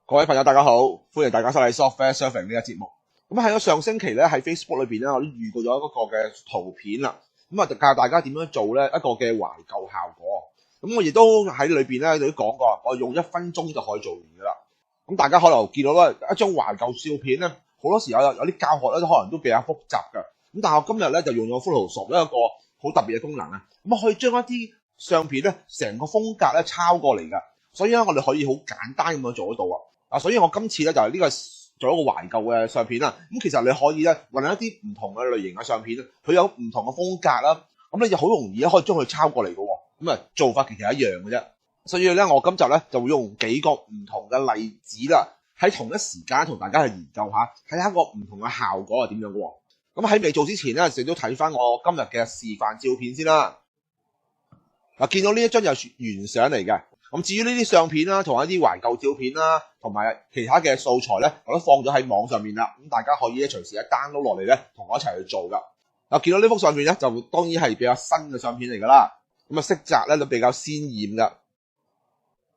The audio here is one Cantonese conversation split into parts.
各位朋友大家好，歡迎大家收睇 Software Surfing 呢個節目。咁喺上星期咧喺 Facebook 裏邊咧，我都遇到咗一個嘅圖片啦。咁啊教大家點樣做咧一個嘅懷舊效果。咁我亦都喺裏邊咧都講過，我用1分鐘就可以做完噶啦。咁大家可能見到咧一張懷舊照片咧，好多時有啲教學咧可能都比較複雜噶。咁但係我今日咧就用咗 Photoshop 一個好特別嘅功能啊。咁可以將一啲相片咧成個風格咧抄過嚟噶，所以咧我哋可以好簡單咁樣做得到啊。所以我今次咧就係呢個做一個懷舊嘅相片啦。咁其實你可以咧揾一啲唔同嘅類型嘅相片，佢有唔同嘅風格啦。咁你就好容易咧可以將佢抄過嚟嘅喎。咁啊做法其實一樣嘅啫。所以咧我今集咧就會用幾個唔同嘅例子啦，喺同一時間同大家去研究下，睇下一個唔同嘅效果係點樣嘅喎。咁喺未做之前咧，亦都睇翻我今日嘅示範照片先啦。見到呢一張就係原相嚟嘅。咁至於呢啲相片啦，同埋一啲懷舊照片啦，同埋其他嘅素材咧，我都放咗喺網上面啦。咁大家可以咧隨時download落嚟咧，同我一齊去做噶。見到呢幅相片咧，就當然係比較新嘅相片嚟噶啦。咁啊色澤咧都比較鮮豔噶。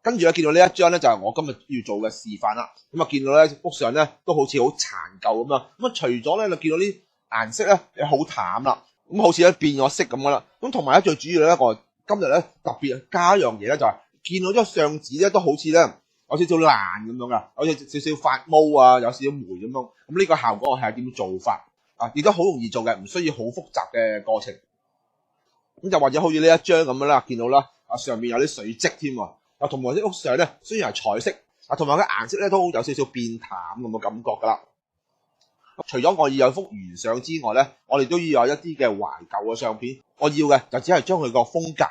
跟住咧見到呢一張咧就係我今日要做嘅示範啦。咁見到咧幅相咧都好似好殘舊咁樣。咁除咗咧你見到啲顏色咧好淡啦，咁好似咧變咗色咁噶啦。咁同埋咧最主要咧我今日咧特別加一樣嘢咧就係。見到張相紙咧都好似咧有少少爛咁樣噶，有少少發毛啊，有少少霉咁樣。咁呢個效果係點做法啊？亦都好容易做嘅，唔需要好複雜嘅過程。咁就或者好似呢一張咁樣啦，見到啦上面有啲水漬添喎。同埋啲屋上咧雖然係彩色同埋嘅顏色咧都有少少變淡咁嘅感覺噶啦。除咗我要有幅原相之外咧，我哋都要有一啲嘅懷舊嘅相片。我要嘅就只係將佢個風格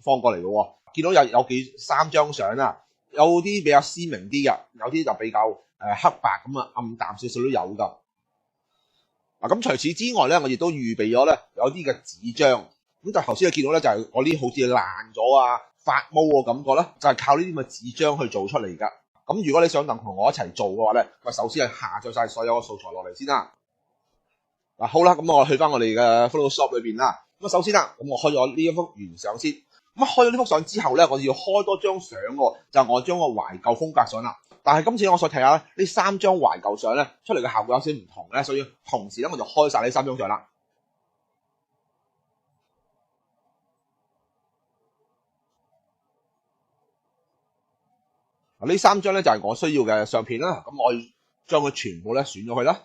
放過嚟嘅喎。見到有3張相啦，有啲比較鮮明啲嘅，有啲就比較黑白咁啊，暗淡少少都有噶。咁除此之外咧，我亦都預備咗咧有啲嘅紙張。咁但係頭先你見到咧就係我呢好似爛咗啊、發毛嘅感覺咧，就係靠呢啲咁嘅紙張去做出嚟噶。咁如果你想同我一齊做嘅話咧，我首先係下載晒所有嘅素材落嚟先啦。好啦，咁我去翻我哋嘅 Photoshop 裏邊啦。咁首先啦，咁我開咗呢一幅原相先。咁開咗呢幅相之後咧，我要開多張相喎，就係我將個懷舊風格相啦。但係今次我想睇下呢3張懷舊相咧出嚟嘅效果有少少唔同咧，所以同時咧我就開晒呢3張相啦。呢3張咧就係我需要嘅相片啦。咁我要將佢全部咧選咗去啦。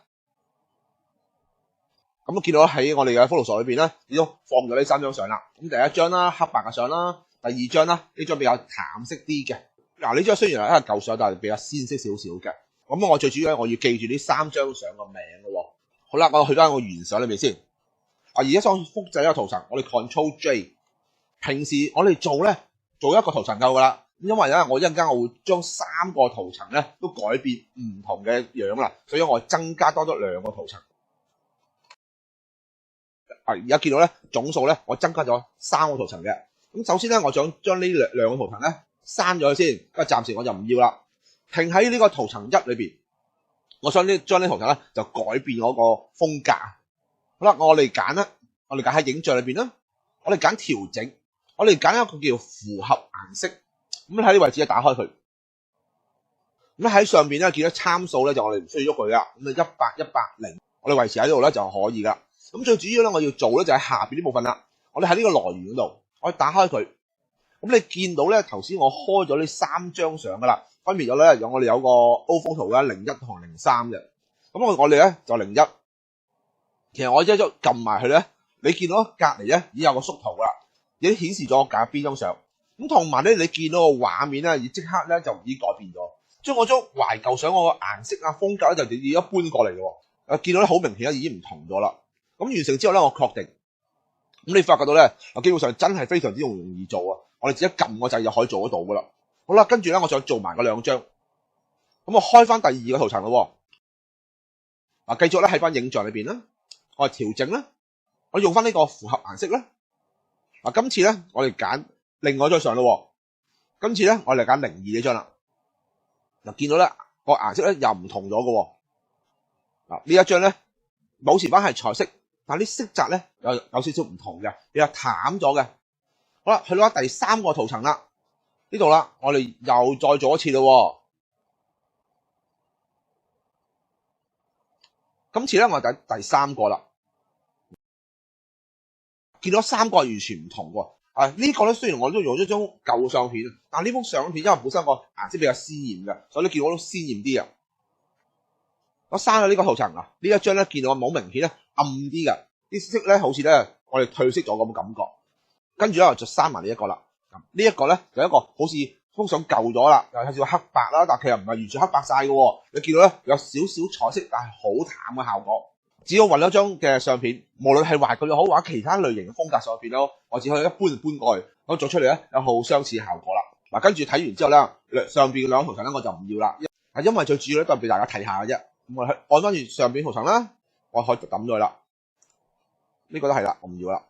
咁見到喺我哋嘅 Photoshop 裏邊咧，已經放咗呢3張相啦。咁第一張啦，黑白嘅相啦；第二張啦，呢張比較淡色啲嘅。呢張雖然係一個舊相，但係比較鮮色少少嘅。咁我最主要咧，我要記住呢3張相個名嘅喎。好啦，我去翻個原相裏邊先。而家想複製一個圖層，我哋 Ctrl J。平時我哋做一個圖層夠噶啦，因為咧我一陣間我會將3個圖層咧都改變唔同嘅樣啦，所以我增加多咗2個圖層。而家見到咧總數咧，我增加咗3個圖層嘅。咁首先咧，我想將呢兩個圖層咧刪咗佢先，因為暫時我就唔要啦。停喺呢個圖層1裏邊，我想將呢圖層咧就改變嗰個風格。好啦，我哋揀啦，我哋揀喺影像裏邊啦，我哋揀調整，我哋揀一個叫符合顏色。咁喺呢個位置咧打開佢。咁喺上邊咧見到參數咧就我哋唔需要喐佢噶。咁啊100、100、0，我哋維持喺度咧就可以噶。咁最主要咧，我要做咧就喺下邊呢部分啦。我哋喺呢個來源嗰度，我哋打開佢。咁你見到咧，頭先我開咗呢3張相噶啦，分別咗咧我哋有個 O-Photo 啦，01同03嘅。咁我哋咧就01。其實我一撳埋佢咧，你見到隔離咧已經有個縮圖噶啦，已經顯示咗我揀邊張相。咁同埋咧，你見到個畫面咧，已即刻咧就已經改變咗，將我懷舊相我個顏色啊風格咧就已經搬過嚟嘅。見到咧好明顯已經唔同咗啦。咁完成之後咧，我確定。咁你發覺到咧，基本上真係非常之容易做啊！我哋只一撳個掣就可以做得到噶啦。好啦，跟住咧，我想做埋嗰2張。咁我開翻第2個圖層咯。繼續咧喺翻影像裏邊啦，我哋調整啦，我用翻呢個符合顏色啦。今次咧我哋揀另外一張相咯。今次咧我哋揀02呢張啦。見到咧個顏色咧又唔同咗嘅。呢一張咧保持翻係彩色。但係啲色澤咧有少少唔同嘅，比較淡咗嘅。好啦，去到第3個圖層啦，呢度啦，我哋又再做一次咯。今次咧，我哋第3個啦，見到3個係完全唔同喎。呢個咧，雖然我都用咗張舊相片，但係呢幅相片因為本身個顏色比較鮮豔嘅，所以你見到都鮮豔啲啊。我刪咗呢個圖層啊，呢一張咧見到冇明顯咧暗啲嘅，啲色咧好似咧我哋褪色咗咁嘅感覺。跟住咧就刪埋呢一個啦。呢一個咧就一個好似幅相舊咗啦，又有少少黑白啦，但其實唔係完全黑白晒嘅。你見到咧有少少彩色，但係好淡嘅效果。只要揾咗張嘅相片，無論係懷舊又好，或者其他類型嘅風格相片咯，我只可以一搬過去，咁做出嚟咧有好相似效果啦。嗱，跟住睇完之後咧，上邊兩個圖層咧我就唔要啦，因為最主要咧都係俾大家睇下嘅啫。咁我按翻住上邊圖層啦，我可以抌咗佢啦。呢個都係啦，我唔要啦。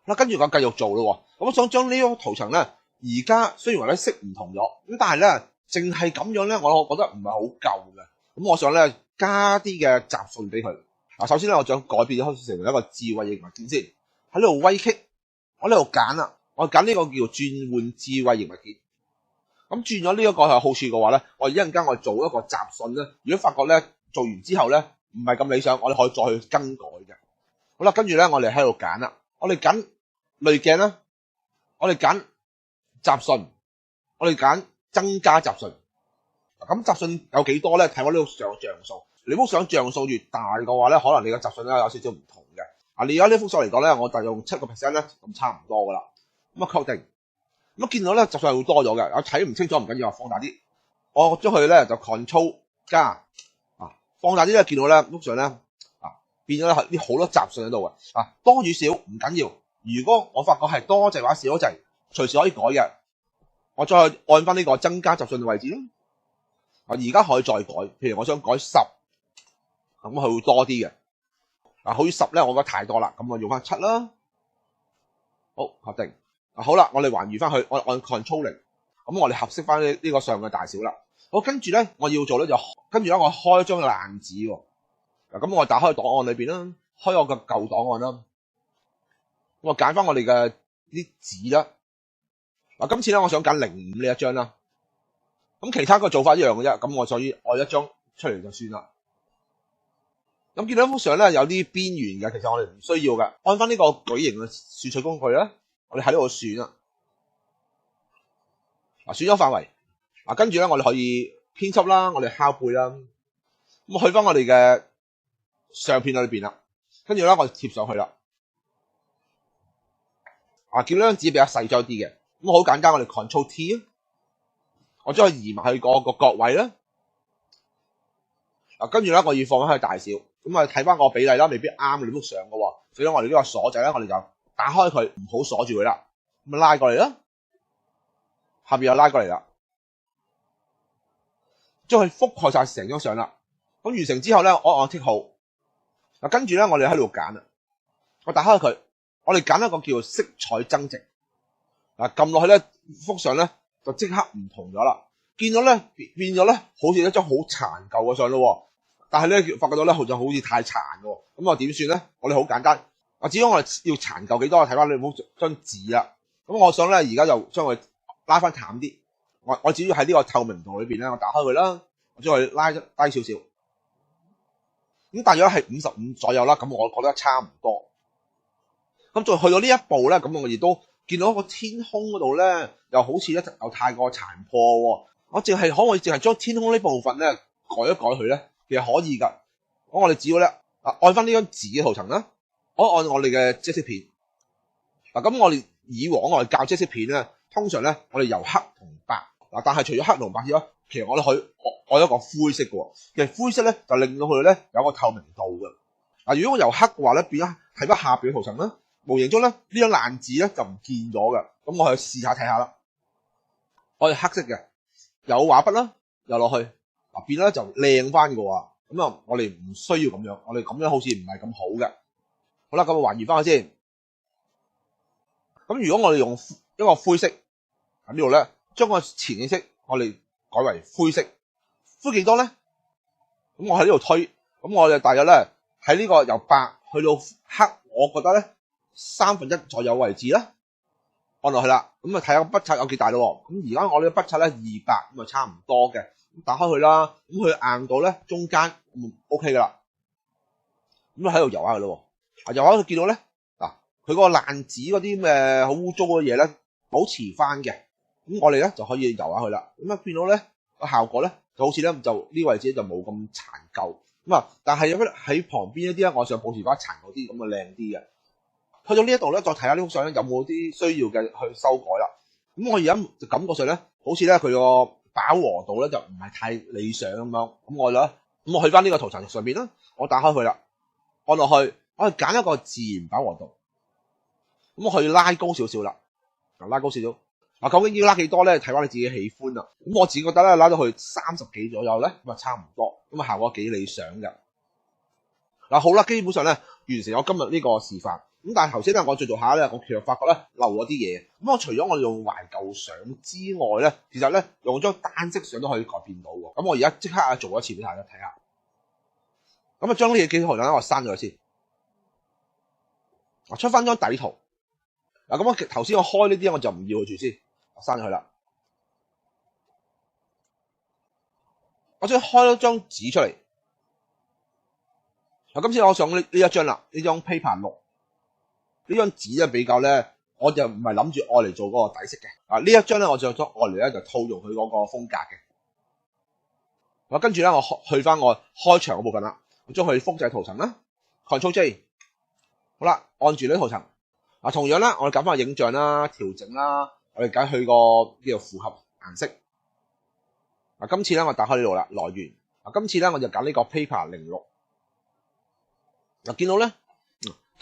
嗱，跟住我繼續做咯。咁我想將呢個圖層咧，而家雖然話咧色唔同咗，咁但係咧淨係咁樣咧，我覺得唔係好夠嘅。咁我想咧加啲嘅雜訊俾佢。嗱，首先咧我想改變咗成為一個智慧型物件先。喺呢度威擊，我呢度揀啦，我揀呢個叫轉換智慧型物件。咁轉咗呢一個係好處嘅話咧，我一陣間我做一個雜訊咧，如果發覺咧做完之後咧唔係咁理想，我哋可以再去更改嘅。好啦，跟住咧我哋喺度揀啦，我哋揀濾鏡啦，我哋揀雜訊，我哋揀增加雜訊。咁雜訊有幾多咧？睇我呢幅相像數。你幅相像數越大嘅話咧，可能你嘅雜訊咧有少少唔同嘅。你而家呢幅相嚟講咧，我就用7% 咧，咁差唔多噶啦。咁啊確定。咁見到咧雜訊係會多咗嘅，我睇唔清楚唔緊要，放大啲。我將佢咧就 Ctrl 加放大啲咧，見到咧幅相咧變咗啲好多雜訊喺度嘅。多與少唔緊要。如果我發覺係多隻或者少隻，隨時可以改嘅。我再按翻呢個增加雜訊嘅位置咯。而家可以再改，譬如我想改10，咁佢會多啲嘅。好似10咧，我覺得太多啦，咁我用翻7啦。好，確定。好啦，我哋還原翻去，我按 Ctrl 0，咁我哋合適翻呢個相嘅大小啦。好，跟住咧我要做咧就跟住咧我開張爛紙喎。咁我打開檔案裏邊啦，開我個舊檔案啦。我揀翻我哋嘅啲紙啦。今次咧我想揀05呢一張啦。咁其他個做法一樣嘅啫，咁我所以按一張出嚟就算啦。咁見到幅相咧有啲邊緣嘅，其實我哋唔需要嘅。按翻呢個矩形嘅選取工具咧，我哋喺呢度選啦。選咗範圍。跟住咧我哋可以編輯啦，我哋拷貝啦。咁去翻我哋嘅相片裏邊啦，跟住咧我哋貼上去啦。見到張紙比較細張啲嘅，咁好簡單，我哋 Ctrl T 啊。我將佢移埋去個角位啦。跟住咧我要放翻去大小，咁睇翻個比例啦，未必啱你幅相嘅喎。所以我哋呢個鎖仔咧，我哋就打開佢，唔好鎖住佢啦。咁拉過嚟啦，下邊又拉過嚟啦，將佢覆蓋晒成張相啦。咁完成之後咧，我按剔號。跟住咧我哋喺度揀啦，我打開佢，我哋揀一個叫做色彩增值。撳落去咧，幅相咧就即刻唔同咗啦。見到咧變咗咧，好似一張好殘舊嘅相咯。但係咧發覺到咧，好似太殘嘅。咁我點算咧？我哋好簡單，只要我哋要殘舊幾多，睇翻你幅張紙啦。咁我想咧而家就將佢拉翻淡啲。我只要喺呢個透明度裏邊咧，我打開佢啦，我將佢拉低少少。咁大約係55左右啦。咁我覺得差唔多。咁再去到呢一步咧，咁我亦都見到個天空嗰度咧，又好似又太過殘破。我可唔可以淨係將天空呢部分咧改一改佢咧？其實可以㗎。我哋只要咧按翻呢張紙嘅圖層啦，按我哋嘅即色片。咁我哋以往我哋教即色片咧，通常咧我哋由黑同白。但係除咗黑同白之外，其實我哋可以按一個灰色嘅。其實灰色咧就令到佢咧有個透明度嘅。如果我由黑嘅話咧，變咗睇翻下邊嘅圖層啦，無形中咧呢張爛紙咧就唔見咗嘅。咁我去試下睇下啦。我哋黑色嘅。有畫筆啦，又落去，變咗就靚翻嘅喎。咁我哋唔需要咁樣，我哋咁樣好似唔係咁好嘅。好啦，咁我還原翻去先。咁如果我哋用一個灰色喺呢度咧，將個前景色我哋改為灰色，灰幾多咧？咁我喺呢度推，咁我哋大約咧喺呢個由白去到黑我覺得咧1/3左右位置啦，按落去啦。咁啊睇下個筆刷有幾大咯。咁而家我呢個筆刷咧200，咁啊差唔多嘅。咁打開佢啦，咁佢硬度咧中間OK 噶啦。咁啊喺度游下佢咯。游下佢見到咧嗱，佢嗰個爛紙嗰啲咩好污糟嘅嘢咧保持翻嘅。咁我哋咧就可以游下佢啦。咁啊變到咧個效果咧就好似咧就呢位置就冇咁殘舊。咁啊，但係有喺旁邊一啲咧，我想保持翻殘舊啲，咁啊靚啲嘅。去到呢一度咧，再睇下呢幅相咧有冇啲需要嘅去修改啦。咁我而家就感覺上咧，好似咧佢個飽和度咧就唔係太理想咁樣。咁我去翻呢個圖層上邊啦，我打開佢啦，按落去，我去揀一個自然飽和度。咁我去拉高少少啦，拉高少少。究竟要拉幾多咧？睇翻你自己喜歡啦。咁我自己覺得咧，拉到去30幾左右咧，咁啊差唔多，咁啊效果幾理想嘅。好啦，基本上咧完成咗今日呢個示範。咁但係頭先咧，我做下咧，我其實發覺咧漏咗啲嘢。咁我除咗我哋用懷舊相之外咧，其實咧用張單色相都可以改變到喎。咁我而家即刻做一次俾大家睇下。咁啊將呢嘢幾圖咧，我刪咗佢先。我出翻張底圖。咁我頭先我開呢啲我就唔要佢住先，我刪咗佢啦。我將開咗張紙出嚟。今次我上呢一張啦，呢張 paper 6。呢張紙咧比較咧，我就唔係諗住愛嚟做嗰個底色嘅。呢一張咧，我就將愛嚟咧就套用佢嗰個風格嘅。跟住咧，我去翻我開場嗰部分啦，我將佢複製圖層啦 ，Ctrl J。好啦，按住呢圖層。同樣咧，我哋揀翻個影像啦，調整啦，我哋揀佢個叫做符合顏色。今次咧我打開呢度啦，來源。今次咧我就揀呢個 paper 06。見到咧。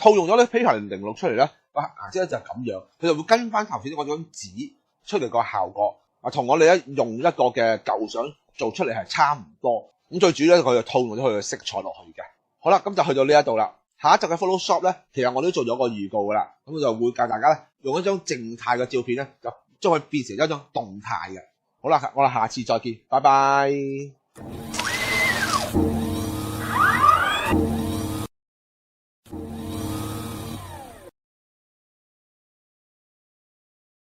套用咗咧 paper 06出嚟咧，個顏色咧就係咁樣，佢就會跟翻頭先嗰張紙出嚟個效果，同我哋咧用一個嘅舊相做出嚟係差唔多。咁最主要咧，佢就套用咗佢嘅色彩落去嘅。好啦，咁就去到呢一度啦。下一集嘅 Photoshop 咧，其實我都做咗個預告噶啦，咁就會教大家咧用一張靜態嘅照片咧，就將佢變成一張動態嘅。好啦，我哋下次再見，拜拜。